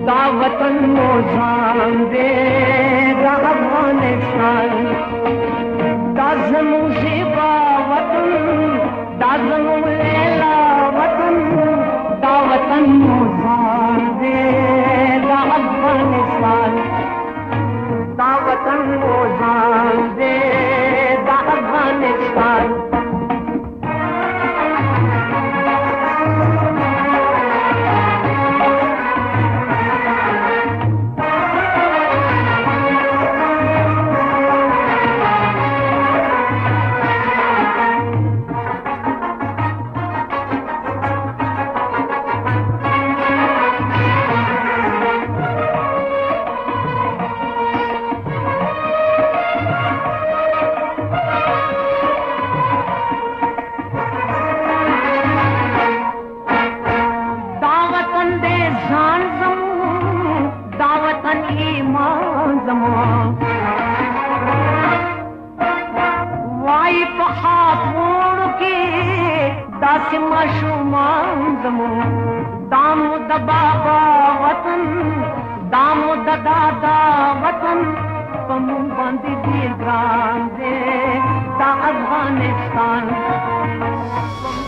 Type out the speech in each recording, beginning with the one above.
دا وطن موزان دے دا افغانستان دا زمون زیبا وطن دا زمون لیلا وطن دا وطن موزان دے دا افغانستان دا وطن موزان دے دا افغانستان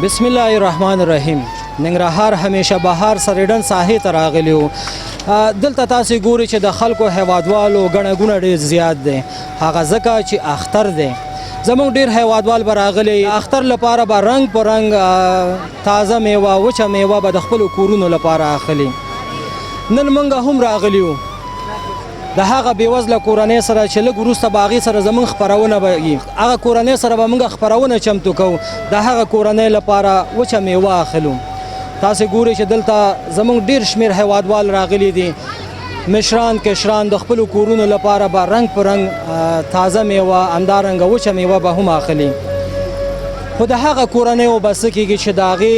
بسم الله الرحمن الرحیم. ننګرهار همیشه بهار سریډن ساحې ته راغلی و. دلته تاسې ګورئ چې د خلکو هیوادوالو ګڼه ګوڼه ډېر زیات دی. هغه ځکه چې اختر دی. زموږ ډېر هیوادوال به راغلی. اختر لپاره به رنګ په رنګ تازه میوه وچه میوه به د خپلو کورونو لپاره اخلي. نن موږ هم راغلی وو د هغه بېوزله کورنۍ سره چې لږ وروسته به هغې سره زموږ خپرونه به وي. هغه کورنۍ سره به موږ خپرونه چمتو کوو. د هغه کورنۍ لپاره وچه میوه اخلو. تاسې ګورئ چې دلته زموږ ډېر شمېر هیوادوال راغلي دي. مشران کشران د خپلو کورونو لپاره به رنګ په رنګ تازه میوه همدارنګه وچه میوه به هم اخلي. خو د هغه کورنیو به څه کېږي چې د هغې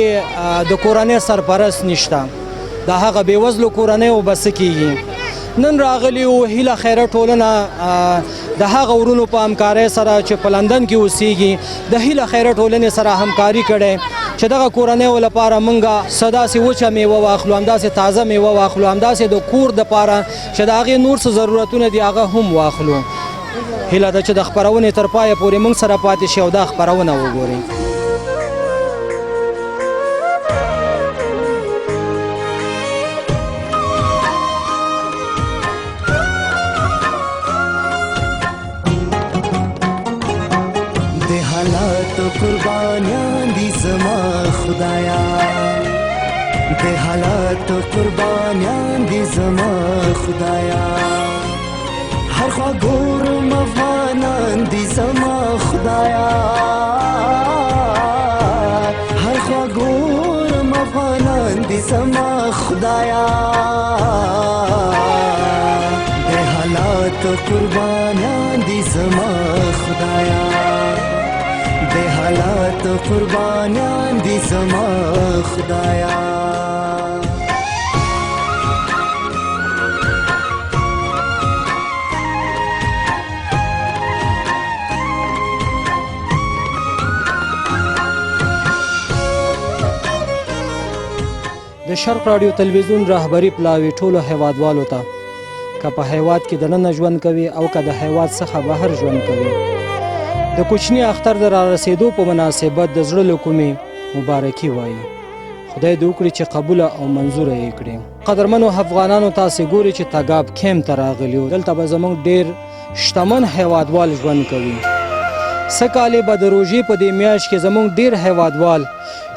د کورنۍ سرپرست نشته. د هغه بېوزلو کورنیو به څه کېږي. نن راغلی وو هیله خیره ټولنه د هغه ورونو په همکارۍ سره چې په لندن کې اوسیږي د هیله خیره ټولنې سره همکاري کړې چې دغه کورنیو لپاره موږ څه داسې وچه میوه واخلو، همداسې تازه میوه واخلو، همداسې د کور دپاره چې د هغې نور څه ضرورتونه دي هغه هم واخلو. هیله ده چې د خپرونې تر پایه پورې موږ سره پاتې شي او دا خپرونه وګورئ. قربانیان دی زما خدایا د حالات قربانیان دی زما خدایا هر خوا ګورم افغانان دی زما خدایا هر خوا ګورم افغانان دی زما خدایا د حالات قربانیان دی زما خدایا د حالات قربانیان دی زما خدایا د شرق رادیو تلویزیون رهبري پلاوي ټولو هیوادوالو ته که په هیواد کې دننه ژوند کوي او که د هیواد څخه بهر ژوند کوي د کوچني اختر د رارسېدو په مناسبت د زړه له کومې مبارکي وایي. خدای دې وکړي چې قبوله او منظوره یې کړي. قدرمنو افغانانو تاسې ګورئ چې تګاب کیمپ ته راغلي وو. دلته به زموږ ډېر شتمن هیوادوال ژوند کوي. څه کالې به د روژې په دې میاشت کې زموږ ډېر هیوادوال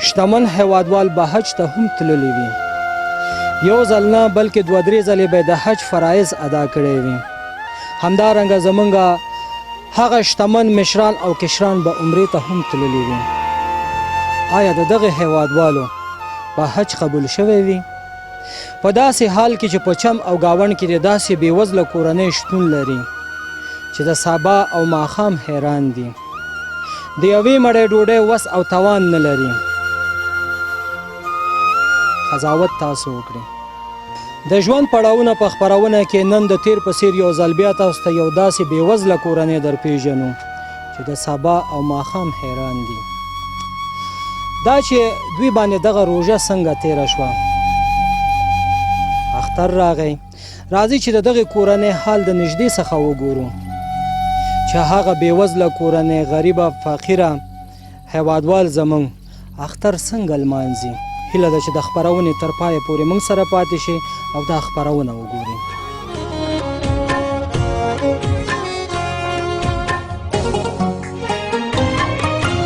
شتمن هیوادوال به حج ته هم تللی وي. یو ځل نه بلکې دوه درې ځلې به د حج فرایض ادا کړی وي. همدارنګه زموږ هغه شتمن مشران او کشران به عمرې ته هم تللی وي. آیا د دغه هیوادوالو په حج قبول شوی وي؟ په داسې حال کې چې په چم او گاون کې د داسې بېوزله کورنۍ شتون لري چې د سبا او ماښام حیران دي. د یوې مړۍ ډوډۍ وس او توان نه لري. قضاوت تاسو وکړئ. د ژوند پړاوونه په خپرونه کې نن د تیر په څیر یو ځل بیا تاسو ته یو داسې بېوزله کورنۍ درپېژنو چې د سبا او ماښام حیران دي. دا چې دوی باندې دغه روژه څنګه تیره شوه، اختر راغی. راځي چې د دغې کورنۍ حال د نږدې څخه وګورو چې هغه بېوزله کورنۍ غریبه فقیره هیوادوال زموږ اختر څنګه لمانځي. هیله ده چې د خپرونې تر پایه پورې موږ سره پاتې شي او دا خپرونه وګورئ.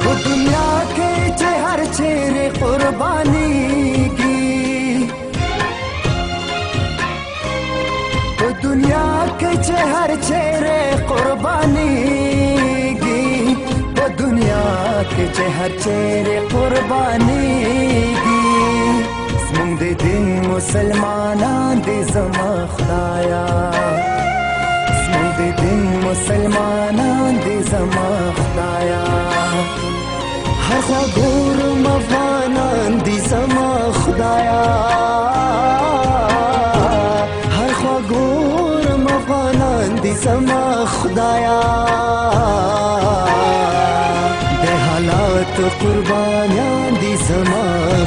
په دنیا کې چې هر چیرې قربانیږي، په دنیا کې چې هر چیرې قربانیږي، په دنیا کې چې هر چیرې قربانیږي، زموږ د دین مسلمانان دې زما خدایا، زموږ د دین مسلمانان دې زما خدایا، هر خوا ګورم افغانان دې زما خدایا، هر خوا ګورم افغانان دې زما خدایا، د حالات قربانیان دې زما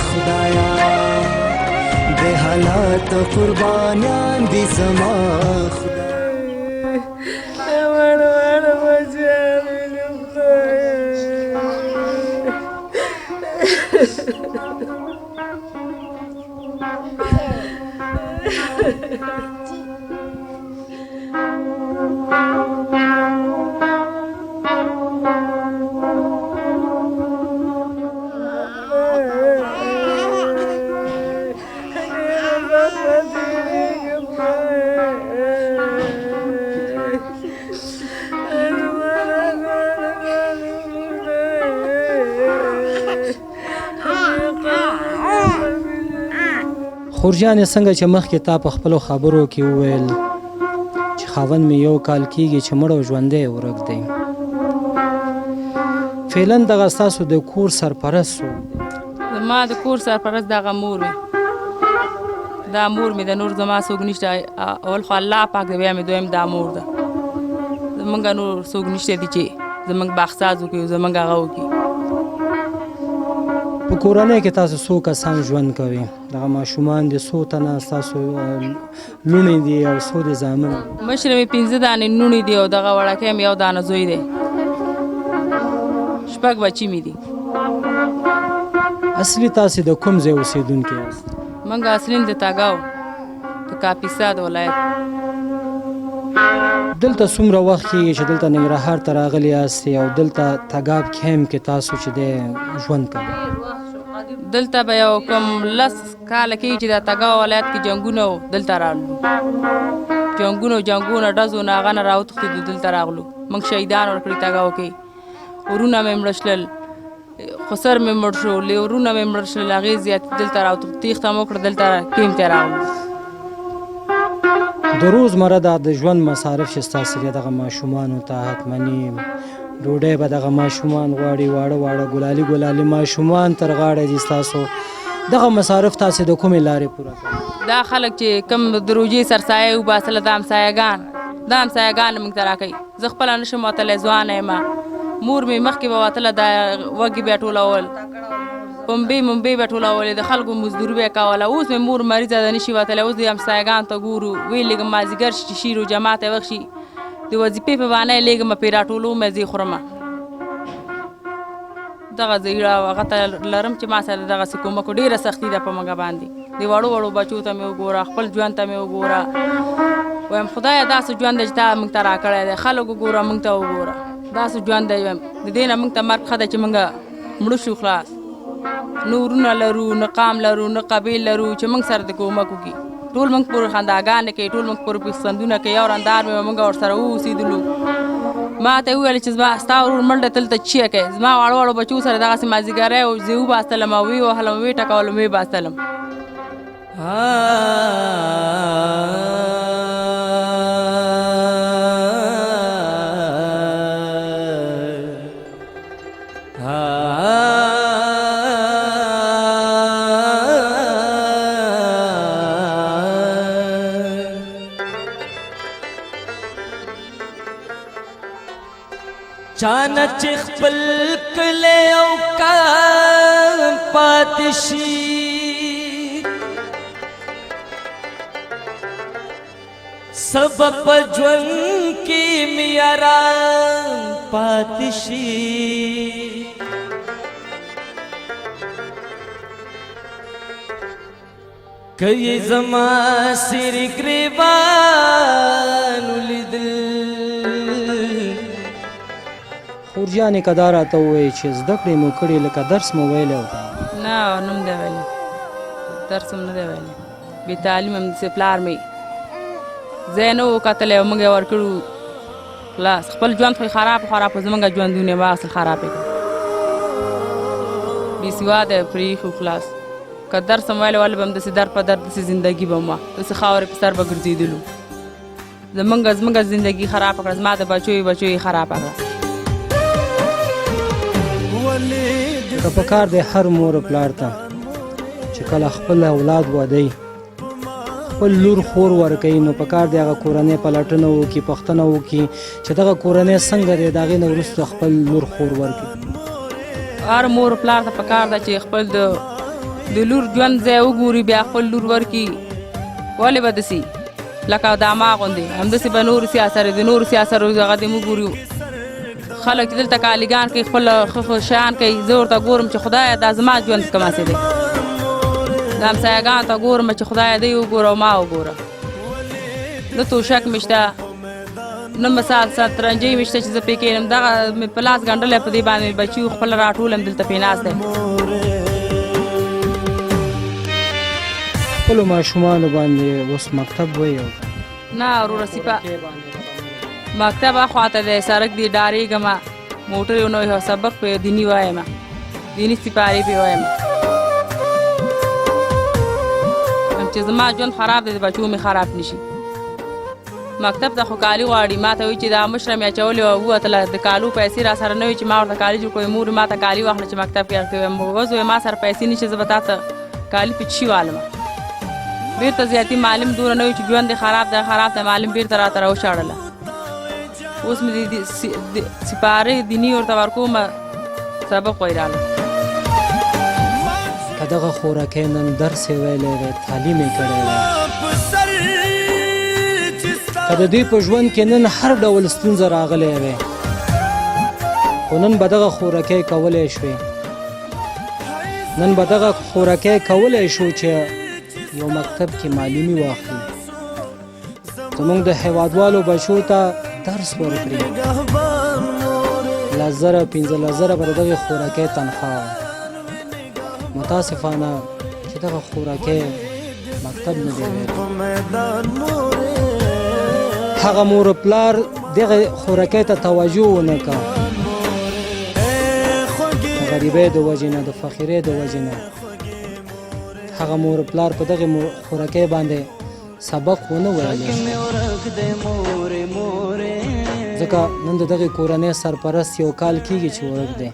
خدایا، د حالات قربانیان دې زما خدایا. خورجانې څنګه چې مخکې تا په خپلو خبرو کې وویل چې خاوند مې یو کال کېږي چې مړ او ژوندی ورک دی، فعلا دغه ستاسو د کور سرپرست څوک دی؟ زما د کور سرپرست دغه مور مې، دا مور مې د نور زما څوک نشته، اول خو الله پاک دی، بیا مې دویم دا مور ده، زمونږ نور څوک نشته دي چې زمونږ باغساز وکړي او زمونږ هغه وکړي. په کورنۍ کې تاسو څو کسان ژوند کوي؟ دغه ماشومان دي څو تنه ستاسو لوڼې دي او څو د زامن؟ مشره مې 15 دانې لوڼې دي او دغه وړکی مې یو دانه زوی دی، 6 بچي مې دي. اصلي تاسې د کوم ځای اوسېدونکي یاست؟ موږ اصلي د تاګاو د کاپیسا د ولایت. دلته څومره وخت کېږي چې دلته ننګرهار ته راغلي یاستې او دلته تګاب کیمپ کې تاسو چې دی ژوند کوئ؟ دلته به یو کوم 10 کاله کېږي چې د تاګاو ولایت کې جنګونه و، دلته راغلو، جنګونه ډزو نه هغه نه راوتښتېدو، دلته راغلو. موږ شهیدان ورکړي تاګاو کې، ورونه مې مړه شلل، خسر مې مړ شو، لیورونه مې مړه شلل، هغې زیات دلته تېښته مو وکړه، دلته کیمپ ته راغلو. د روزمره د ژوند مصارف چې ستاسې دي دغه ماشومانو ته حتمني ډوډۍ به دغه ماشومان غواړي، واړه ګلالي ماشومان تر غاړه دي ستاسو، دغه مصارف تاسې د کومې لارې پوره کوئ؟ دا خلک چې کم د روژې سرسایه وباسله، دا همسایهګان موږ ته راکوي. زه خپله نشم وتلی، ځوانه یم، مور مې مخکې به وتله، دا وږي به یې ټولول، پنبې به ټولولې، د خلکو مزدوري به یې کوله. اوس مې مور مریضه ده، نشي وتلی، اوس د همسایهګانو ته ګورو، ویې لېږم مازدیګر شي چې شیر و جماعت یې وخت شي، د وظیفې په بهانه یې لېږم، پرې راټولوم، یې زه خورم. دغه زه هغه ته لرم چې ما سره دغسې کومک ډېره سختي ده په موږ باندې، د وړو بچو ته مې وګوره، خپل ژوند ته مې وګوره، وایم خدایه داسې ژوند دی چې تا موږ ته راکړی دی، خلک وګوره، موږ ته وګوره، داسې ژوند دی، وایم د دې نه موږ ته مرګ ښه دی چې موږ مړه شو خلاص، نه ورونه لرو، نه قام لرو، نه قبیل لرو چې موږ سره د کومک وکړي. ټول موږ پورې خنداګانې کوي، ټول موږ پورې پسندونه کوي، یو رندار مې موږ ورسره واوسېدلو. ما ته یې وویل چې ستا ورور منډه دلته چیه کوي؟ زما واړو بچو سره دغسې مازدیګری و، زه وباستلم او ویې وهلم، ویې ټکولم، ویې باستلم. چانه چې خپل کلی او کام پاتې شي، سبب ژوند کې مې یاران پاتې شي که یې زما سر ګریوان ولیدل خورجانې که دا راته ووایي چې زده کړې مو کړې لکه درس مو ویلی و نه نوم دی ویلی درس هم نه دی ویلی بې تعلیم هم داسې پلار مې ځای نه و کتلی او موږ یې ورکړو خلاص خپل ژوند خو یې خراب خو زموږ ژوندونه یې اصل خراب یې کړ بې سواده یې پرېښي خلاص که درس هم ویلی ولې به هم داسې در په در داسې زندګي به وه داسې خاورې په سر به ګرځېدلو زموږ زندګي خرابه کړه زما د بچو یې خرابه کړه که په کار دی هر مور و پلار ته چې کله خپل اولاد وادی خپل لور خور ورکوي نو په کار دی هغه کورنۍ پلټنه وکړي پوښتنه وکړي چې دغه کورنۍ څنګه دی د هغې نه وروسته خپل لور خور ورکړي هر مور و پلار ته په کار ده چې خپل د لور ژوند ځای وګوري بیا خپل لور ورکړي ولې به داسې لکه داما غوندې همداسې به نورو سیاسرو د نورو سیاسرو هغه دې وګورو خلک چې دلته کالیګان کوي خپل ښه شیان کوي زه ورته ګورم چې خدایه دا زما ژوند کماسې دی دا همسایهګانو ته ګورم چې خدایه دی وګوره او ما وګوره نه توشک مې شته نه مثال سترنجۍ مې شته چې زه پې کښېنم دغه مې په لاس ګنډلی په دې باندې مې بچي خپل راټولم دلته پې ناست دی خپلو ماشومانو باندې اوس مکتب وایي نه وروره سیپه مکتب اخواته دی سړک دی ډارېږم موټر یو نوی سبق په دیني وایم دیني سپارې پې وایم چې زما ژوند خراب دی د بچو مې خراب نشي مکتب ته خو کالي غواړي ما ته وایي چې دا مشره مې اچولې وه ووتله د کالو پیسې را سره نه وي چې ما ورته کالي جوړ کړی مور ما ته کالي واخله چې مکتب کې اخته ویم اوس وایي ما سره پیسې نشته زه به تا ته کالي په چي والمه بېرته زیاتي معلم دومره نه وي چې ژوند دې خراب دی معلم بېرته راته راوشاړله اوس مې د سپارې دیني ورته ورکوم سبق ویراله که دغه خورکۍ نن درس یې ویلی دی تعلیم یې کړی دی که د دوی په ژوند کې نن هر ډول ستونزه راغلی وی خو نن به دغه خورکۍ کولی شوې نن به دغه خورکۍ کولی شو چې یو مکتب کې معلمي واخلي زموږ د هیوادوالو بچو ته درس ورکړي 15,000 به د دغې خوراکۍ تنخواه متاسفانه چې دغه خوراکۍ مکتب نه دی ویلی هغه مور و پلار دغه خوراکۍ ته توجه ونه کړه د غریبۍ د وجې نه د فقیرۍ د وجې نه هغه مور و پلار په دغې خوراکۍ باندې سبق ونه ویلی ځکه نن د دغې کورنۍ سرپرست یو کال کېږي چې ورک دی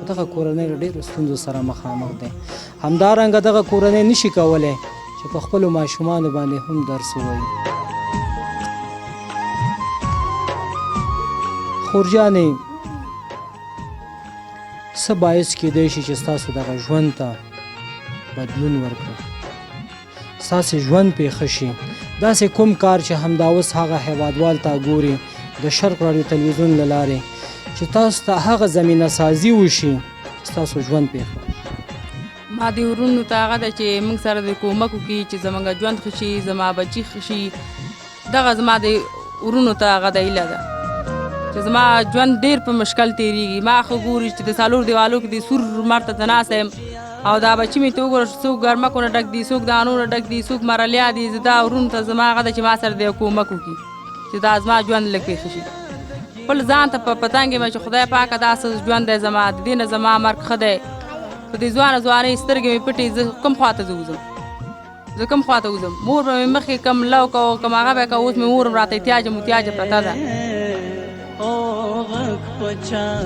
دغه کورنۍ له ډېرو ستونزو سره مخامخ دی همدارنګه دغه کورنۍ نشي کولی چې په خپلو ماشومانو باندې هم درس ووایي خورجانې څه باعث کېدی شي چې ستاسو دغه ژوند ته بدلون ورکړي ستاسې ژوند پې ښه شي داسې کوم کار چې همدا اوس هغه هیوادوال ته ګوري د شرق راډیو تلویزیون له لارې چې تاسو ته هغه زمینه سازي وشي ستاسو ژوند پې ښه ما دې ورونو ته هغه ده چې موږ سره د کومک وکړي چې زموږ ژوند ښه شي زما بچي ښه شي دغه زما د ورونو ته هغه د هیله ده چې زما ژوند ډېر په مشکل تېرېږي ما ښه ګوري چې د څلور دیوالو کې د سور لمر ته ته ناست یم او دا بچي مې ته وګوره څوک ګرمکو نه ډک دي څوک دانو نه ډک دي څوک مرلیا دي زه دا ورونو ته زما هغه ده چې ما سره د کومک وکړي چې دا زما ژوند لږ پېښه شي خپل ځان ته په پتنګ یم چې خدای پاکه داسې ژوند دی زما د دې نه زما مرګ ښه دی په دې ځوانۍ سترګې مې پټې زه کوم خواته وځم مور به مې مخکې کم لو کو کم هغه به که اوس مې مور هم راته احتیاجه پرته ده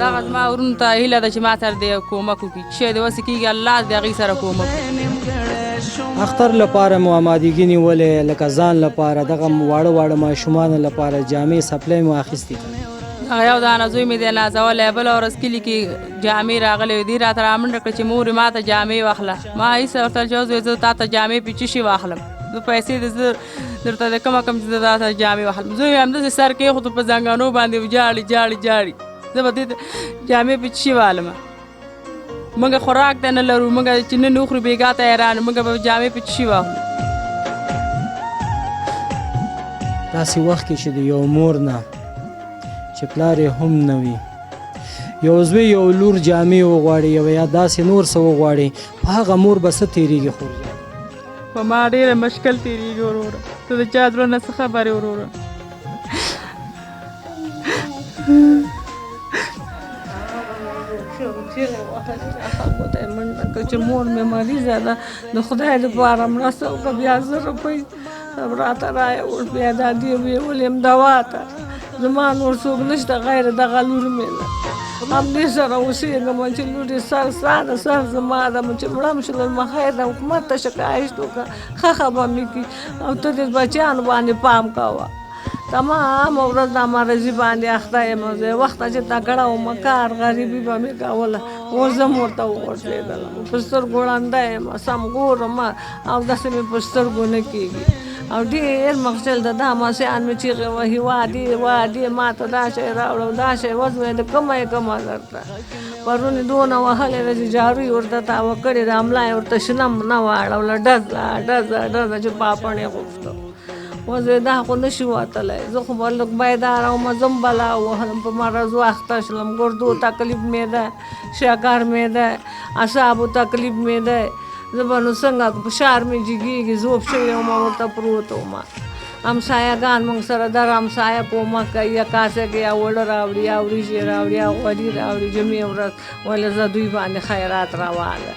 دغه زما ورونو ته هیله ده چې ما سره د کومک وکړي چې شی د وسې کېږي الله د هغې سره کومک وکړي اختر لپاره مو آمادګي نیولې لکه ځان لپاره دغه واړه ماشومانو لپاره جامې سپلی مو اخیستې هغه یو دانه زوی مې دی نازولی بله ورځ کلي کې جامې راغلې وې دې راته رامنډه کړه چې مور ما ته جامې واخله ما هېڅ ورته جوز وې زه تا ته جامې په څه شي واخلم زه پیسې زه درته د کمه کم چې زه داسې جامې واخلم زه یې همداسې سر کېښودو په زنګانو باندې جاړي جاړي جاړي زه به دې جامې په چی والمه موږ خوراک ته نه لرو موږ چې نه نوخورو بېګا ته حیران موږ به جامې په چی واخلو داسې وخت کې چې د یو مور نه چې پلار یې هم نه وي یو زوی یو لور جامې وغواړي یو یا داسې نور څه وغواړي په هغه مور به څه تېرېږي خورجان په ما ډېره مشکل تېرېږي وروره ته د چا زړه نه څه خبرې وروره چې مور مې مریضه ده د خدای لپاره مرسته وکړه بیا 1000 روپۍ راته رایوړ بیا دا دې ویولې یم دوا ته زما نور څوک نشته غیر دغه لور مې ده همدې سره اوسېږم چې لور یې سر زما ده چې مړه شول خیر ده حکومت ته شکایت وکړه ښه به مې کړي او ته د بچیانو باندې پام کوه تمام ورځ د مرضي باندې اخته یم زه وخته چې تکړه وم کار غریبي به مې کوله اوس هم ورته وغورځېدلم په سترګو ړنده یم سم ګورم او داسې مې په سترګو نه کېږي او ډېر مغشل د دا ماسیان مې چیغې وهي وادي ما ته دا شی راوړه دا شی وزوی د کمه یې کمه درته پرون یې دونه وهلی ده چې جارو یې ورته تاوه کړې ده املا یې ورته شنم نه واړوله ډزه چې پاپڼ یې غوښته وزوی دا خو نشي وتلی زه خو به لږ بیداره وم زه هم بلا ووهلم په مرضو اخته شلم ګردو تکلیف مې ده شکر مې ده اعصابو تکلیف مې ده زه به نو څنګه فشار مې جګېږي زوب شوی وم ورته پروت وم همسایهګان موږ سره در همسایه پومه کوي یا کاسه کې یا وړه راوړي یا وریجې راوړي یا غوړي راوړي جمعې ورځ ویله زه دوی باندې خیرات راواله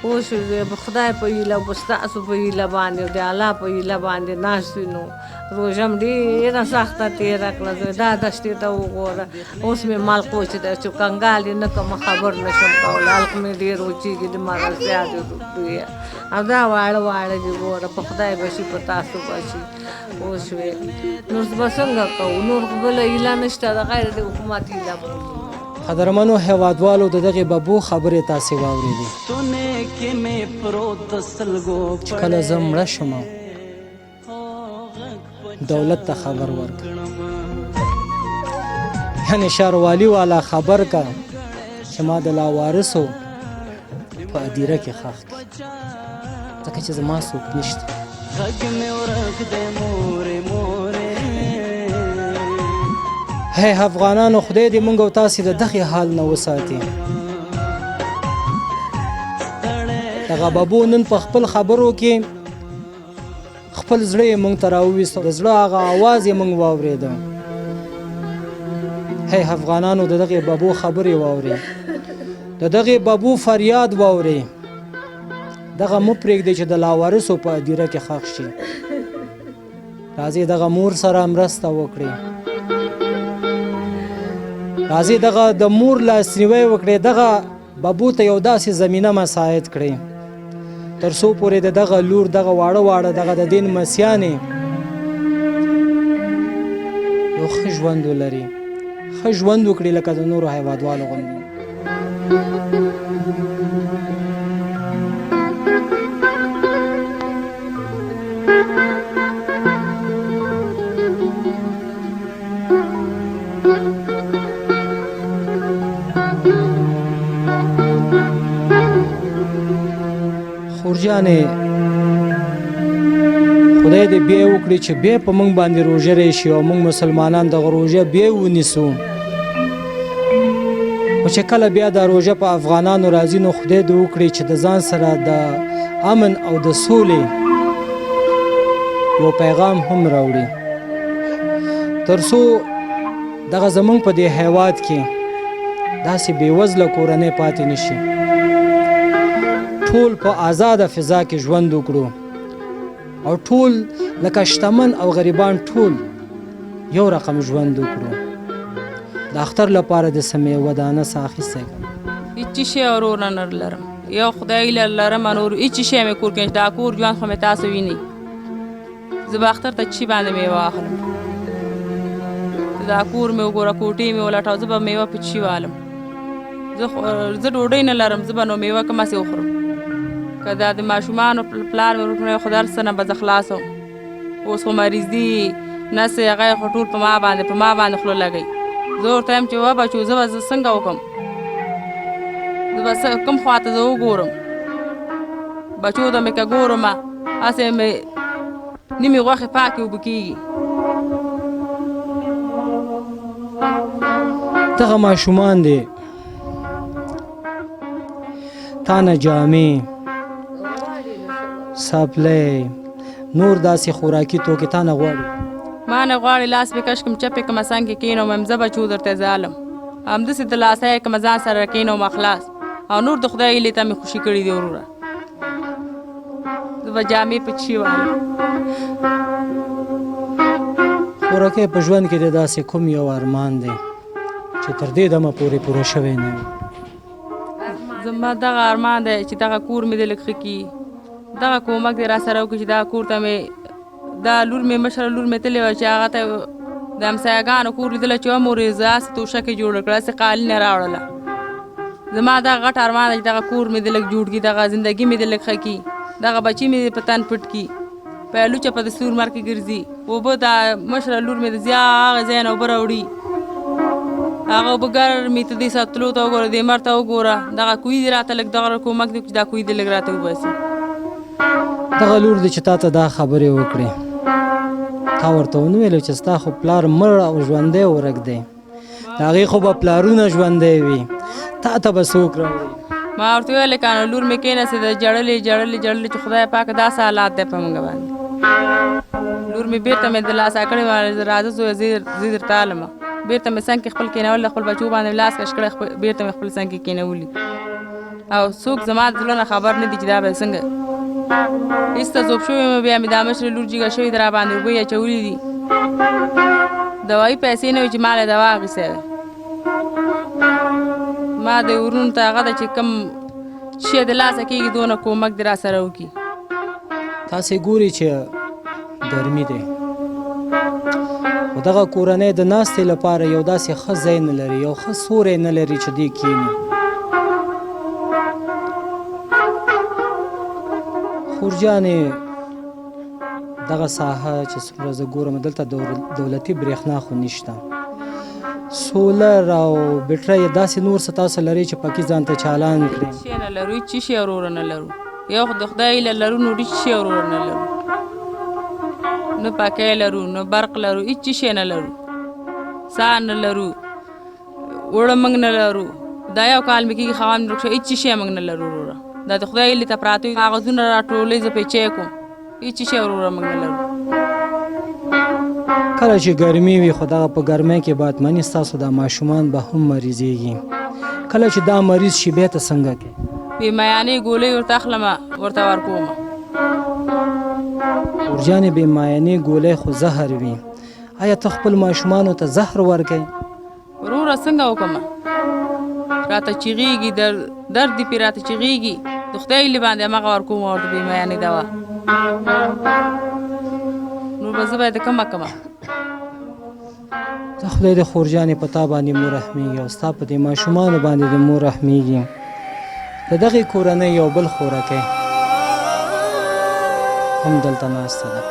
پوه شوې په خدای په هیله په ستاسو په هیله باندې او د الله په هیله باندې ناست وي نو روژه م ډېره سخته تېره کړه زه دا دشتې ته وګوره اوس مې مال کوچ ده چې کنګال یې نه کوم خبر نه شم کولی حلق مې ډېر وچېږي د مرض زیاتې روپۍ او دا واړه دي ګوره په خدای به شي په تاسو به شي پوه شوې نور به څنګه کوو نور خو بله هیله نشته د غیر د حکومت هیله قدرمنو هیوادوالو د دغې ببو خبرې تاسې واورېدې چې کله زه مړه شم دولت ته خبر ورکړه یعنې ښاروالي والا خبر که چې ما د لاوارثو په هدیره کې ښخ کړي ځکه چې زما څوک نشته هی افغانانو خدای دې موږ او تاسې د دغې حال نه وساتي دغه ببو نن په خپل خبرو کې خپل زړه یې موږ ته راوویست د زړه هغه اواز یې موږ واورېده هی افغانانو د دغې ببو خبرې واورئ د دغې ببو فریاد واورئ دغه مه پرېږدئ چې د لاوارثو په هدیره کې ښخ شي راځئ دغه مور سره مرسته وکړئ راځئ دغه د مور لاسنیوی وکړئ دغه ببو ته یو داسې زمینه مساعد کړئ تر څو پورې د دغه لور دغه واړه دغه د دین مسیانې یو ښه ژوند ولري ښه ژوند وکړي لکه د نورو هیوادوالو غوندې خورجانې خدای دې بیا وکړي چې بیا په موږ باندې روژه راشي او موږ مسلمانان دغه روژه بیا ونیسو خو چې کله بیا دا روژه په افغانانو راځي نو خدای دې وکړي چې د ځان سره د امن او د سولې یو پیغام هم راوړي تر څو دغه زموږ په دې هیواد کې داسې بېوزله کورنۍ پاتې نشي ټول په آزاده فضا کې ژوند وکړو او ټول لکه شتمن او غریبان ټول یو رقم ژوند وکړو د اختر لپاره د څه میوه دانه څه اخیستی هېڅ شی وروره نه لرم یو خدای لرم نور هېڅ شی مې کور کې نشته دا کور ژوند خو مې تاسو وینئ زه به اختر ته چی باندې میوه اخلم دا کور مې وګوره کوټې مې ولټوه زه به میوه په چی والم زه ډوډۍ نه لرم زه به نو میوه کومهسې وخورم که دا د ماشومانو پلار مې ورکړی خو د هر څه نه به زه خلاص وم. اوس خو مریض دي نس یې هغه یې خو ټول په ما باندې خوله لګوي. زه ورته وایم چې بچو زه به څنګه وکړم، زه به کوم خواته زه وګورم. بچو ته مې که ګورم هسې مې نیمې غوښې پاکې اوبه کېږي. دغه ماشومان دي تا نه جامې څپلۍ نور داسې خوراکي توکې تا نه غواړي. ما نه غواړي لاس مې کش کړم چپې کړم څنګ کې کښېنوم وایم زه بچو درته ظالم همداسې د لاسه یې کړم ځان سره کښېنوم خلاص او نور د خدای هیلې ته مې خوشي کړي دي وروره. زه به جامې په چی وایم. خوراکۍ په ژوند کې د داسې کوم یو ارمان دی چې تر دې دمه پورې پوره شوی نه وي؟ زما دغه ارمان دی چې دغه کور مې د لږ ښه کړي، دغه کومک دې را سره وکړي چې دغه کور ته مې دا لور مې مشره لور مې تللې وه چې هغه ته د همسایهګانو کور لیدله چې مورې زه هسې توشکې جوړه کړه هسې قالین یې راوړله. زما دغه غټ ارمان دی چې دغه کور مې د لږ جوړ کړي، دغه زندګي مې د لږ ښه کړي، دغه بچي مې په تن پټ کړي. په لوچه په د سور مر کې ګرځي اوبه دا مشره لور مې د زیا هغه ځای نه اوبه راوړي، هغه اوبه ګرمې ته دې ساتلو ته وګوره دې مر ته وګوره دغه کوی دې راته لږ دغه کومک دی چې دا کوی دې لږ راته وباسي. دغه لور دی چې تا ته دا خبرې وکړې تا ورته ونه ویلو چې ستا خو پلار مړ او ژوندی ورک دی، د هغې خو به پلارونه ژوندی وي، تا ته به څوک راوړي؟ ما ورته ویلې که نو لور مې کېناستې جړلې چې خدای پاکه داسې حالات دی په موږ باندې. لور مې بېرته مې د لاسه کړې وه راځه زویه زه درته المه بېرته مې څنګ کې خپل کېنول خپل بچو باندې لاس کش کړی بېرته مې خپل څنګ کې کېنولي او څوک زما د زړه نه خبر نه دي چې دا به څنګه ایسته ذوب شوې مې بیا مې دا مشرې لور جګه شوې ده را باندې اوبه یې اچولي دي دوایي پیسې نه وي چې ما له دوا اخیستی دی. ما د ورونو ته هغه ده چې کوم شی د لاسه کېږي دونه کومک دې را سره وکړي. تاسې ګوري چې ګرمي دی خو دغه کورنۍ د ناستې لپاره یو داسې ښه ځای نه لري، یو ښه سوری نه لري چې دې کښېني. خورجانې دغه ساحه چې څومره زه ګورم دلته دولتي برېښنا خو نشته، سولر او بټرۍ داسې نور څه تاسو لرئ چې پکې ځان ته چالان کړئ؟ شی نه لرو هېڅ شی وروره نه لرو، یو خو د خدای هیله لرو نور هېڅ شی وروره نه لرو، نه پکۍ لرو نه برق لرو هېڅ شی نه لرو، ساه نه لرو اوړه موږ نه لرو، دا یو کال مې کېږي خوا مې ورک شوی هېڅ شی موږ نه لرو وروره. دا د خدای هیلې ته پراته وي کاغذونه راټولوي زه پرې چی کوم هېڅ شی وروره موږ نه لرو. کله چې ګرمي وي خو دغه په ګرمۍ کې باطمنې ستاسو دا ماشومان به هم مریضېږي، کله چې دا مریض شي بیا ته څنګه کوې؟ بېمایانې ګولۍ ورته اخلمه ورته ورکومه. خورجانې بېمایانې ګولۍ خو زهر وي، آیا ته خپل ماشومانو ته زهر ورکوې؟ وروره څنګه وکړمه راته چیغېږي درد دې پرې راته چیغېږي د خدای هیلې باندې همغه ورکوم ورته بېمایانې دوا نور به زه باید کومه کړمه. د خدای د خورجانې په تا باندې مو رحمېږي او ستا په دې ماشومانو باندې د مو رحمېږي. د دغې کورنۍ یو بل خورکی هم دلته ناسته ده.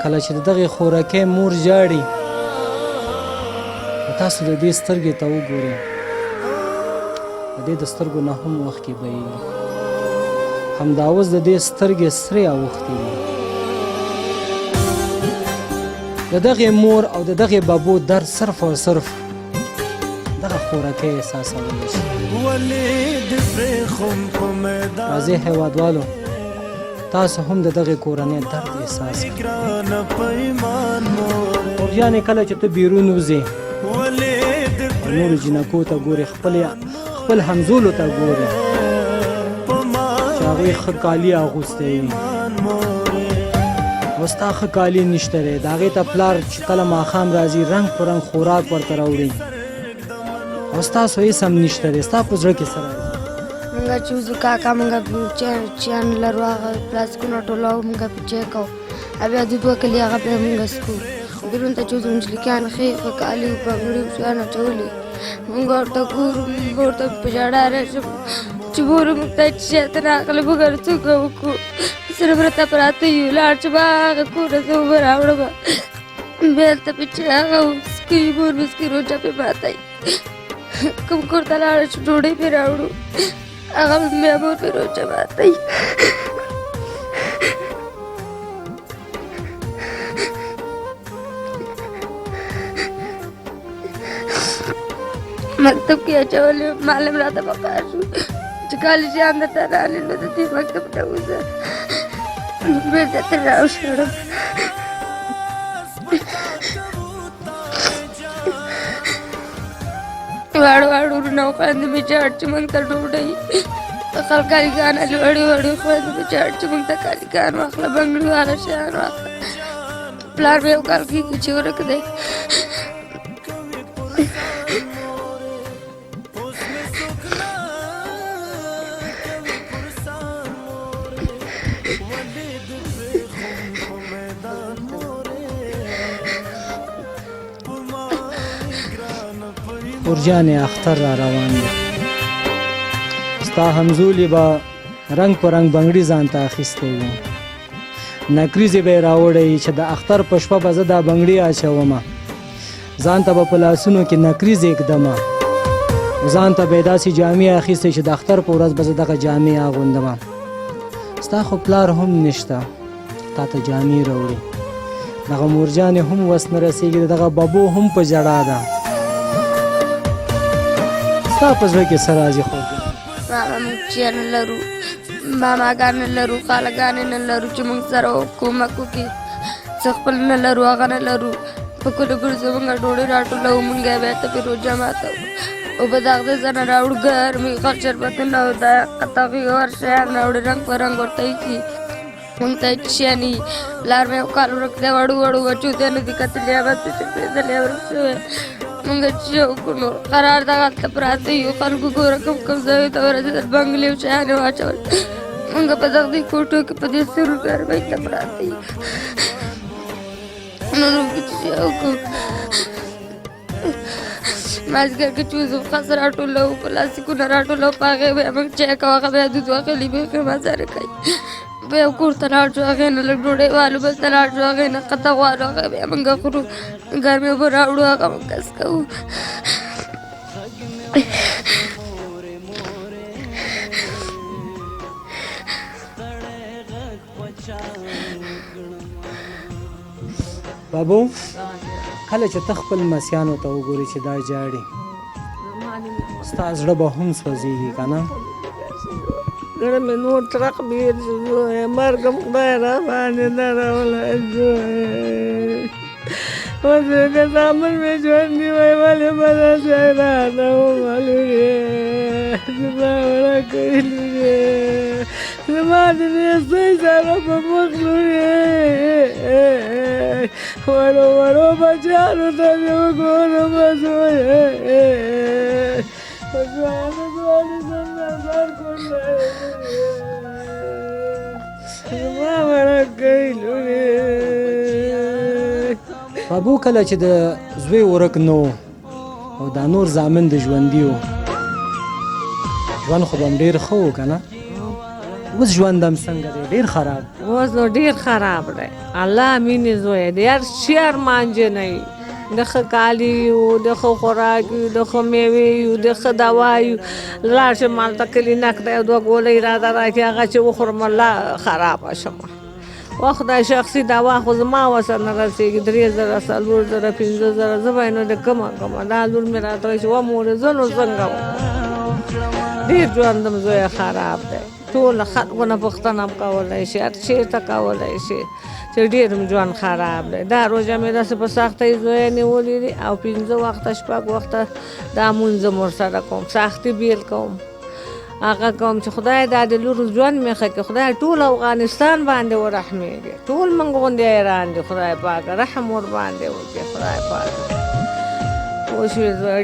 کله چې د دغې خورکی مور ژاړي تاسو د دې سترګې ته وګورئ، د دې د سترګو نه هم اوښکې بهیږي، همدا اوس د دې سترګې سرې اوښتې دي. د دغې مور او د دغې بابو درد صرف او صرف دغه خورکی احساسولی شي. راځئ هېوادوالو تاسو هم د دغې کورنۍ درد احساس کړئ. خورجانې کله چې ته بیرون وځې نورو جنکو ته ګورې خپل همزولو ته ګورې چې هغوی ښه کالي اغوستی وي او ستا ښه کالي نشته دی، د هغې ته پلار چې کله ماښام راځي رنګ په رنګ خوراک ورته راوړي او ستاسو هېڅ هم نشته دی، ستا په زړه کې څه راځي؟ مونږ چې وځو کاکا مونږ چیان لرو هغه پلاستیکونه ټولوو مونږ پې چای کوو او بیا دود وکړي هغه بیا مونږ څکو. بیرون ته چې وځو نجلکیان ښې ښه کالي پګړي شیان اچولي مونږ ورته ګورو مونږ ورته په ژړا راشم چې مور موږ ته چې شاته راغلی موږ هر څوک وکړو سره پرته پراته یو لاړ چې به هغه کور ته اوبه راوړمه بیا هلته پې چې هغه وسکي مور وسکي روژه پې ماتی کوم کور ته لاړه چې ډوډۍ پې راوړو هغه بیا مور پې روژه ماتی مکتب کې اچولې معلم راته پکار شو چې کالي شیان درته رالې نو د دې مکتب ته وځه بېرته ترې راوشړم واړو واړو وروڼه او خویندې مې چاړ چې موږ ته ډوډۍ خلک کالیګان علي وړې وړې خویندې مې چاړ چې موږ ته کالیګان واخله بنګړي والا شیان واخله پلار مې یو کال کېږي چې ورک دی ورجانې اختر را روان دی ستا همزولي به رنګ په رنګ بنګړي ځان ته اخیستی وو نکریزې به یې راوړی چې د اختر په شپه به زه دا بنګړي اچومه ځان ته به په لاسونو کې نکریز ایږدمه ځان ته به یې داسې جامې اخیستې چې د اختر په ورځ به زه دغه جامې اغوندمه ستا خو پلار هم نشته تا ته جامې راوړي دغه مورجانې هم وس نه رسېږي دغه ببو هم په ژړا ده ستا په زړه کې څه راځي خو ماما موږ چیا نه لرو ماماګان نه لرو خالګانې نه لرو چې موږ سره کومک وکړي څه خپل نه لرو هغه نه لرو په کلو ګرځو موږ ډوډۍ راټولوو موږ یې بیا ته پې روژه ماتوو اوبه د اغزې ځنه راوړو ګرمې غټ شربتونه او دا قطغې ور شیان راوړي رنګ په رنګ ورته ایښي موږ ته هېڅ شی نه وي پلار مې یو کال ورک دی وړو وړو بچو ته نه دي کتلي هغه ته چې پرېدلی ورک شوی موږ چې وکړو نو قرار دغه هلته پراته یو خلکو ګوره کوم کوم ځایو ته ورسېدل بنګلې او شیان یې واچول موږ په دغه دې کوټو کې په دې سرو ګرمۍ ته پراته یو نو موږ چې وکړو مازدیګر کې چې وځو خس راټولوو پلاستیکونه راټولوو په هغې بیا موږ چای کوو هغه بیا دود واخلي بیخي مزه راکوي بیا کور ته لاړ شو هغې نه لږ ډوډۍ والو بل ته لاړ شو هغې نه قطغ والو هغه بیا موږ خورو ګرمې اوبه راوړو هغه موږ کس کوو بابو کله چې ته خپل مسیانو ته وګورې چې دا جاړي ستا زړه به هم سوځېږي که نه زړه مې نور ترق بېل شو زویه مرګ هم خدای را باندې نه راولی زویه اوس که زامن مې ژوندي وی ولې به داسې حیرانه ومه لورې زما وړه کوي لورې زما د نیستۍ سره په مخ لورې وړو وړو بچیانو ته مې وګورمه زویه زویانو ځواني زما سر کونډی زما وړه کوي لورې بابو کله چې د زوی ورک نه او دا نور زامن د ژوندي وو ژوند خو به هم ډېر ښه و که نه اوس ژوند هم څنګه دی ډېر خراب اوس نو ډېر خراب دی الله مینې زویه د هر شي ارمانجه نه وي د ښه کالي یو د ښه خوراک یو د ښه میوې یو د ښه دوا یو لاړ شم هلته کلینک دی یو دوه ګولۍ راته راکړي هغه چې وخورم الله خرابه شم و خدای شخصي دوا خو زما وسه نه رسېږي 3000 4000 5000 زه به یې نو د کومه دا لور مې راته وایي چې و مورې زه نو څنګه وکړم ډېر ژوندم زویه خراب دی ټول خلکو نه پوښتنه هم کولی شي هر چېرته کولی شي چې ډېر ژوند خراب دی دا روژه مې داسې په سختۍ زویه نیولي دي او 5 وخته 6 وخته دا مونځ هم ورسره کوم سختي بیل کوم هغه کوم چې خدای دا د لور ژوند مې ښه کړي خدای ټول افغانستان باندې ورحمېږي ټول موږ غوندې حیران دي خدای پاک رحم ور باندې وکړي خدای پاک اوس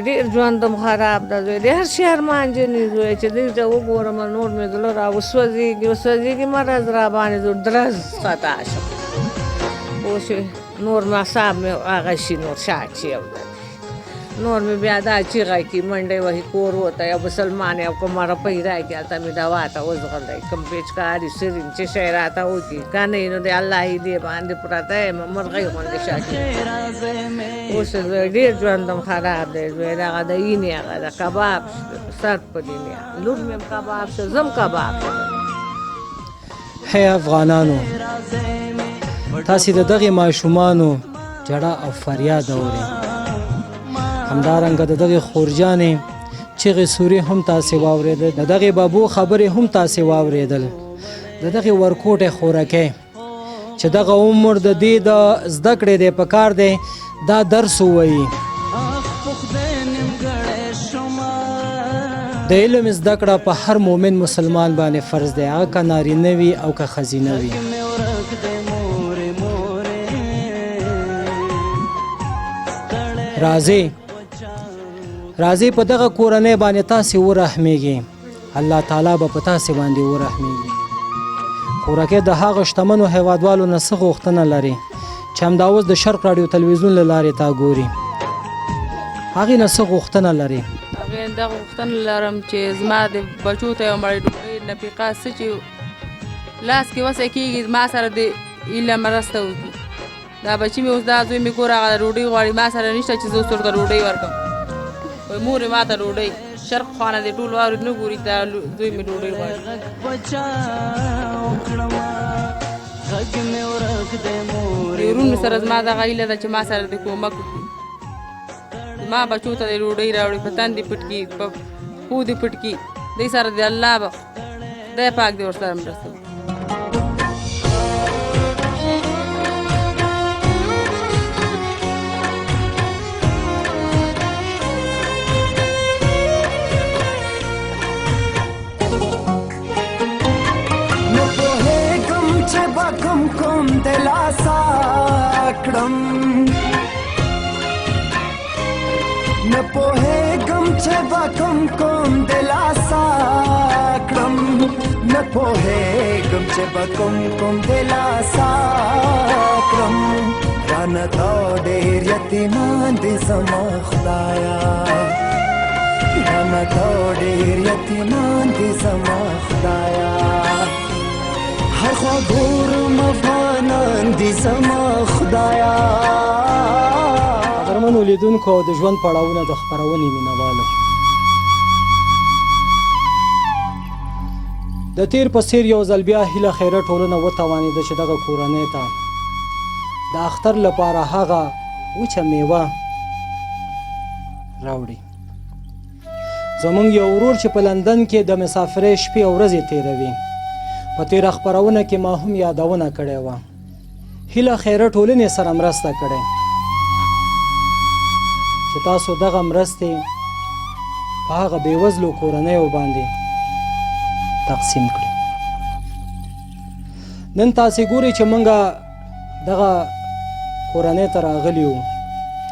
ډېر ژوند هم خراب ده زوی د هر شي ارمان جنې زوی چې دې ته وګورم نور مې زړه را وسوځېږي مرض را باندې زور درز خطا شم اوس نور مصاب مې هغه شي نور شاک شي نور مې بیا دا چیغه کړي منډې وهي کور وته یو مسلمان یو کومه روپۍ راکړي هلته مې دوا ته وځغلی کوم پیچکاري سرین چې شی راته وکړي که نه نو د الله دې باندې پرته یم مرغۍ غوندې شاکي اوس ډېر ژوندم خراب دی دغه د اینې هغه د کباب سر په دینې لور مې هم کباب شو زم کباب شو هی افغانانو تاسې د دغې ماشومانو جړه او فریاد اورئ همدارنګه د دغې خورجانې چغې سورې هم تاسې واورېدل د دغې بابو خبرې هم تاسې واورېدل د دغې ورکوټې خورکۍ چې دغه عمر د دې د زده کړې دی په کار دی دا درس ووایي د علم زده کړه په هر مومن مسلمان باندې فرض دی هغه که نارینه وي او که ښځینه وي راځئ په دغه کورنۍ باندې تاسې ورحمیږئ الله تعالی به په تاسې باندې ورحمیږي خورکۍ د هغه شتمنو هیوادوالو نه څه غوښتنه لري چې همدا اوس د شرق راډیو تلویزیون له لارې تا ګوري هغې نه څه غوښتنه لري هغې دغه غوښتنه لرم چې زما د بچو ته یو مړۍ ډوډۍ نفقه څه چې لاس کې وسه کېږي ما سره د ایله مرسته وکړي دا بچي مې اوس دا زوی مې کور هغه ډوډۍ غواړي ما سره نشته چې زه اوس ورته ډوډۍ ورکړم وایي مور یې ما ته ډوډۍ شرق خانه دې ټول واورېد نه ګوري دا زوی مې ډوډۍ غواړي ورونو سره زما دغه هیله ده چې ما سره د کومک وکړي ما بچو ته د ډوډۍ راوړي په تن دې پټ کړي په پښو دې پټ کړي دې سره د الله به خدای پاک دې ورسره مرسته وکړي کوم دلاسا کړم نه پوهېږم چې به کوم دلاسا کړم نه پوهېږم چې به کوم دلاسا کړم رانه دا ډېر یتیمان دي زما خدایا رانه دا ډېر یتیمان دي زما خدایا هر خوا ګورم افغانان دي زما خدایا قدرمنو لیدونکو د ژوند پړاوونه د خپرونې مینوالو د تیر په څېر یو ځل بیا هیله خیره ټولنه وتوانېده چې دغه کورنۍ ته د اختر لپاره هغه وچه میوه راوړي زموږ یو ورور چې په لندن کې د مسافرۍ شپې او ورځې تېروي په تیره خپرونه کې ما هم یادونه کړې وه هیله خیره ټولنې سره مرسته کړې چې تاسو دغه مرستې په هغه بېوزلو کورنیو باندې تقسیم کړي نن تاسې ګورئ چې موږ دغه کورنۍ ته راغلي یو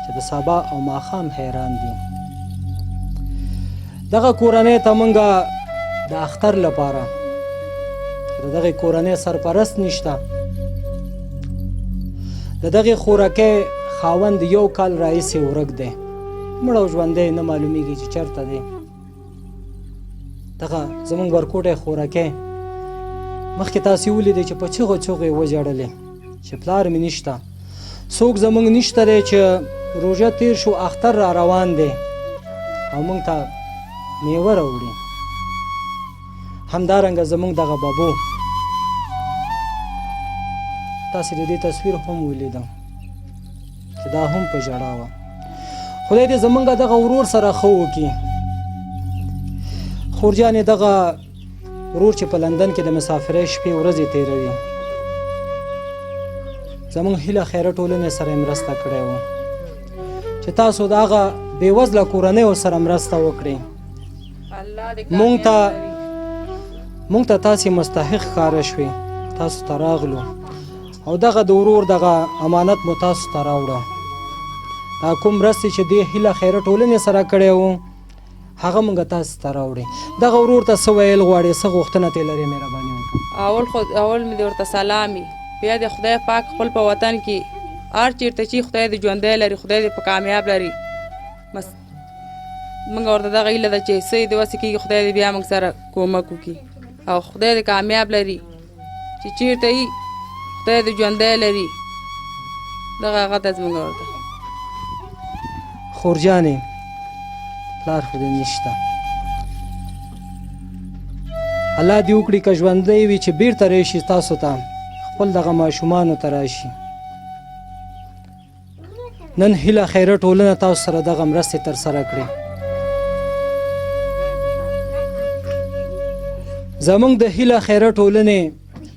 چې د سبا او ماښام حیران دي دغه کورنۍ ته موږ د اختر لپاره د دغه کورنۍ سرپرست نشته د دغه خورکۍ خاوند یو کال راهیسې ورک دی مړ او ژوندی نه معلومیږي چې چېرته دی دغه زموږ ورکوټی خورکۍ مخکې تاسې ولیدئ چې په چغو چغو یې وژړلې چې پلار مې نشته څوک زموږ نشته دی چې روژه تیر شو اختر را روان دی او موږ ته میوه راوړي همدارنګه زموږ دغه بابو تاسې د دې تصویر هم ولیدم چې دا هم په ژړا وه خدای دې زموږ دغه ورور سره ښه وکړي خورجانې دغه ورور چې په لندن کې د مسافرۍ شپې ورځې تېروي زموږ هیله خیره ټولنې سره یې مرسته کړې وه چې تاسو د هغه بېوزله کورنیو سره مرسته وکړئ مونږ ته تاسې مستحق ښکاره شوې تاسو ته راغلو او دغه د ورور دغه امانت مو تاسو ته راوړه دا کوم مرستې چې دې هیله خیره ټولنې سره کړی و هغه مونږ تاسو ته راوړې دغه ورور ته څه ویل غواړې څه غوښتنه ترې لرې مهرباني وکړه اول مې د ورته سلامي بیا د خدای پاک خپل په وطن کې هر چېرته چې خدای دې ژوندی لري خدای دې په کامیاب لري بس موږ ورته دغه هیله ده چې څه یې د وسې کېږي خدای دې بیا موږ سره کومک وکړي او خدای دې کامیاب لري چې چېرته یي خدای دې ژوندی لري دغه هغه ته زموږ ورته خورجانې پلار خو دې نشته الله دې وکړي که ژوندی وي چې بیرته راشي تاسو ته خپل دغه ماشومانو ته راشي نن هیله خیره ټولنه تاسو سره دغه مرستې ترسره کړي زمونږ د هیله خیره ټولنې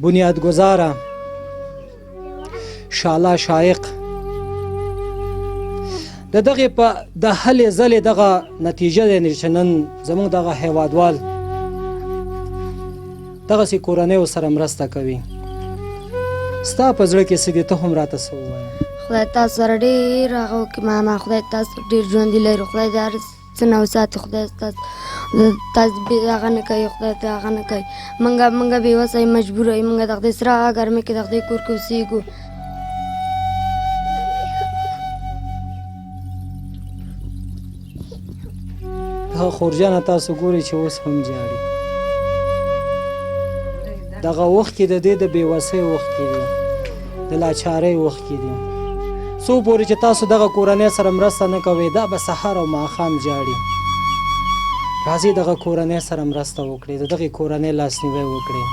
بنیادګزاره شاله شایق د دغې په د هلې ځلې دغه نتیجه دی چې نن زمونږ دغه هیوادوال دغسې کورنیو سره مرسته کوي ستا په زړه کې څه دي ته هم راته څه ووایه خدای تاسو سره ډېر هغه وکړي ماما خدای تاسو ډېر ژوندي لري خدای دې هر څه نه وساتي خدای تاسو هغه نه کوي خدای ته هغه نه کوي موږ بېوسه یو مجبوره یو موږ د خدای سره ګرمۍ کې د خدای کور کې اوسېږو هغه خورجانه تاسو ګورئ چې اوس هم جاړي دغه وخت کې د دې د بېوسۍ وخت کې دی د لاچارۍ وخت کې دی څو پورې چې تاسو دغه کورنۍ سره مرسته نه کوئ دا به سهار او ماښام جاړي راځئ دغه کورنۍ سره مرسته وکړئ د دغې کورنۍ لاسنیوی وکړئ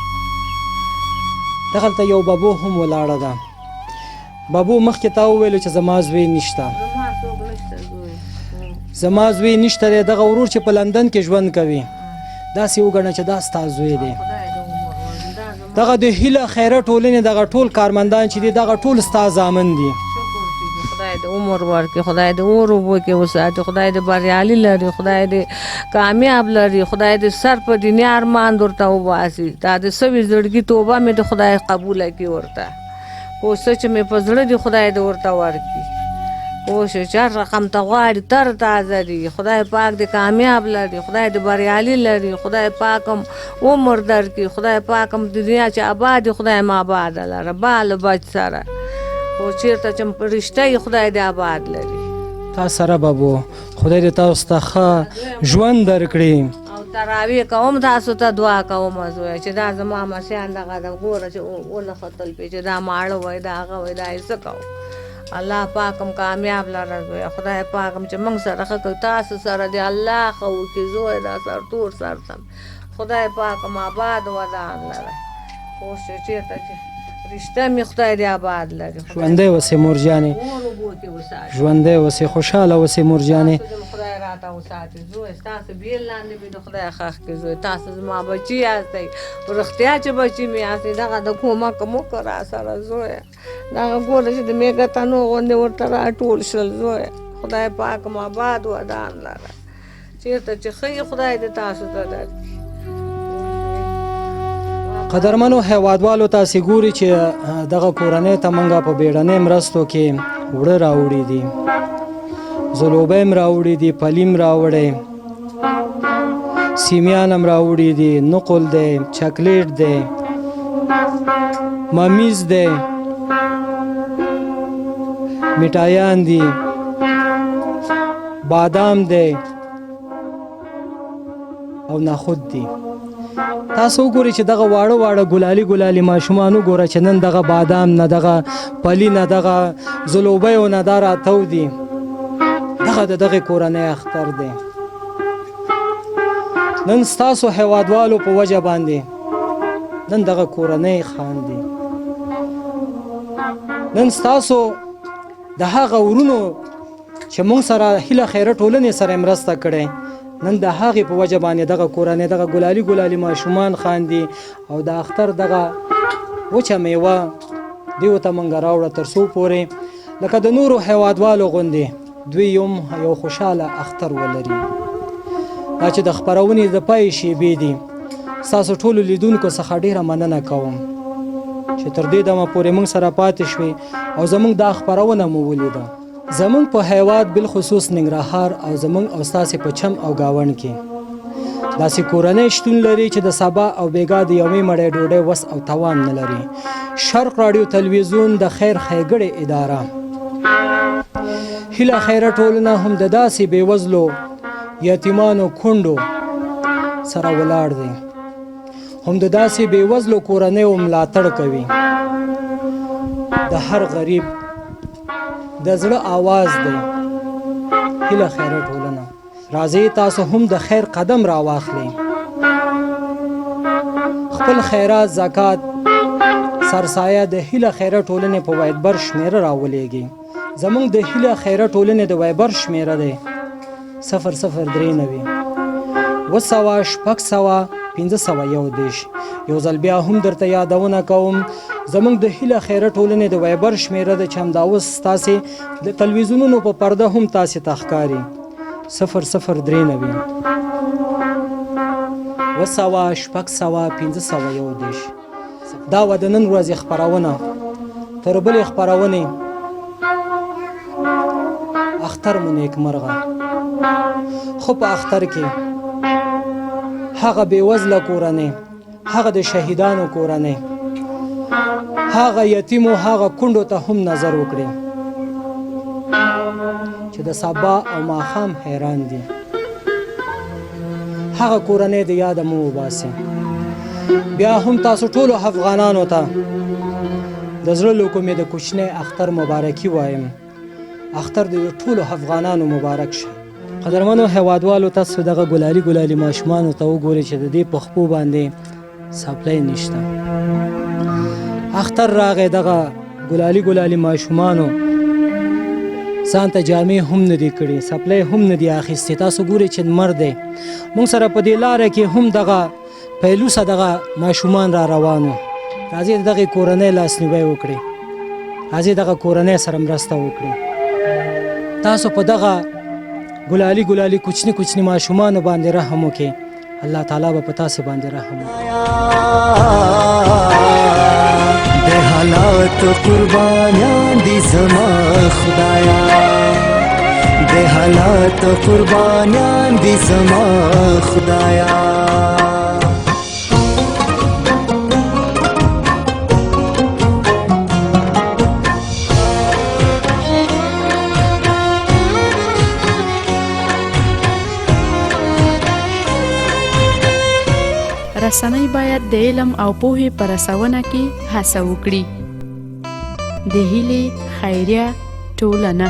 دغلته یو ببو هم ولاړه ده ببو مخکې تا وویلو چې زما زوی نشته زما زوی نشته دی دغه ورور چې په لندن کې ژوند کوي داسې وګڼه چې دا ستا زوی دی دغه د هیله خیره ټولنې دغه ټول کارمندان چې دي دغه ټول ستا زامن دي خدای دې عمر ورکړي خدای دې اور اوبو کې وساتي خدای دې بریالي لري خدای دې کامیاب لري خدای دې سر په دیني ارمان درته وباسي دا د سوي زړګي توبه مې د خدای قبوله کړي ورته پوسه چې مې په زړه دي خدای دې ورته ورکړي پوسه چې هر رقم ته غواړي تر تازه دي خدای پاک دې کامیاب لري خدای دې بریالي لري خدای پاکم عمر درکړي خدای پاکم د دنیا چې آباد خدای ما آباد لره بال بچ سره او چیرته چې رشته یې خدای دې آباد لري تا سره ببو خدای دې تاسو ته ښه ژوند درکړي او تراویح کوم تاسو ته دعا کوم زویه چې دا زما مسیان دغه د ګوره چې ونښتل پې چې دا ماړه وای دا هغه وای دا یې څه کوو الله پاکم کامیاب لره زویه خدای پاکم چې موږ سره ښه کوي تاسو سره دې الله ښه وکړي زویه دا سرتور سرتم خدای پاکم آباد ودان لره اوس چې چېرته چې رشته مې خدای دې آباد لري ژوندی اوسې مور جانې ژوندی اوسې خوشحاله اوسې مور جانې خدای راته وساتي زوی ستاسو بیل لاندې مې د خدای ښخ کړي زوی تاسو زما بچي یاستئ په رښتیا چې بچي مې یاستئ دغه د کومک مو وکړه را سره زویه دغه ګوره چې د میږه تنو غوندې ورته راټول شول زویه خدای پاک م آباد ودان لره چېرته چې ښه خدای دې تاسو ته درکړي قدرمنو هیوادوالو تاسې ګوري چې دغه کورنۍ ته موږ په بیړنۍ مرستو کې وړه راوړي دي ځلوبۍ هم راوړي دي پلي هم راوړی سیمیان هم راوړي دي نقل دی چاکلیټ دی ممیز دی میټایان دي بادام دی او نخود دی تاسو وګورئ چې دغه واړه واړه ګلالي ماشومان وګوره چې نن دغه بادام نه دغه پلي نه دغه ځلوبیو نه دا راتو دي دغه د دغې کورنۍ اختر دی نن ستاسو هیوادوالو په وجه باندې نن دغه کورنۍ خاندي نن ستاسو د هغه ورونو چې موږ سره هیله خیره ټولنې سره مرسته کړې نن د هغې په وجه باندې دغه کورنۍ دغه ګلالي ماشومان خاندي او د اختر دغه وچه میوه دیو ته موږ راوړه تر څو پورې لکه د نورو هیوادوالو غوندې دوی یو خوشحاله اختر ولري دا چې د خپرونې د پای شیبې دي ستاسو ټولو لیدونکو څخه ډیره مننه کوم چې تر دې دمه پورې موږ سره پاتې شوې او زموږ دا خپرونه مو ولیده زموږ په هیواد بالخصوص ننګرهار او زموږ او ستاسې په چم او گاوڼ کې داسې کورنۍ شتون لري چې د سبا او بیګا د یوې مړۍ ډوډۍ وس او توان نه لري شرق راډیو تلویزیون د خیر ښېګړې اداره هیله خیره ټولنه هم د داسې بېوزلو یتیمانو کونډو سره ولاړ دی، هم د داسې بېوزلو کورنیو ملاتړ کوي. د هر غریب د زړه آواز دی هیله خیره ټولنه. راځئ تاسو هم د خیر قدم را واخلئ، خپل خیرات زکات سرسایه د هیله خیره ټولنې په وایبر شمیره راولېږئ. زموږ د هیله خیره ټولنې د وایبر شمیره دی 0039 200 یو ځل بیا هم درته یادونه کوم، زموږ د هیله خیره ټولنې د وایبر شمیره د چې همداوس ستاسې د تلویزیونونو په پرده هم تاسې ته ښکاري 0039 200 دا وه د نن ورځې خپرونه. تر بلې خپرونې اختر مو نیکمرغه. خو په اختر کې هغه بېوزله کورنۍ، هغه د شهیدانو کورنۍ، هغه یتیمو هغه کونډو ته هم نظر وکړئ چې د سبا او ماښام حیران دي. هغه کورنۍ د یاده مو وباسئ. بیا هم تاسو ټولو افغانانو ته د زړه له کومې د کوچنی اختر مبارکي وایم. اختر د ټولو افغانانو مبارک شه. قدرمنو هیوادوالو، تاسو دغه ګلالي ماشومانو ته وګورئ چې د دې په خپو باندې سپلی نشته. اختر راغی، دغه ګلالي ماشومانو ځان ته جامې هم نه دي کړي، سپلی هم نه دي اخیستې. تاسو ګورئ چې لمر دی. موږ سره په دې لاره کې هم دغه پیلوسه دغه ماشومان را روانو. راځئ دغه کورنۍ لاسنیوی وکړئ، راځئ دغه کورنۍ سره مرسته وکړئ. تاسو په دغه ګلالي کوچني ماشومانو باندې رحم وکړئ. الله تعالی به په تاسو باندې رحم وکړي. د حالات قربانیان دي زما خدایا، د حالات قربانیان دي زما خدایا. رسنۍ باید د علم او پوهې په رسونه کې هڅه وکړي. د هیلې خیریه ټولنه.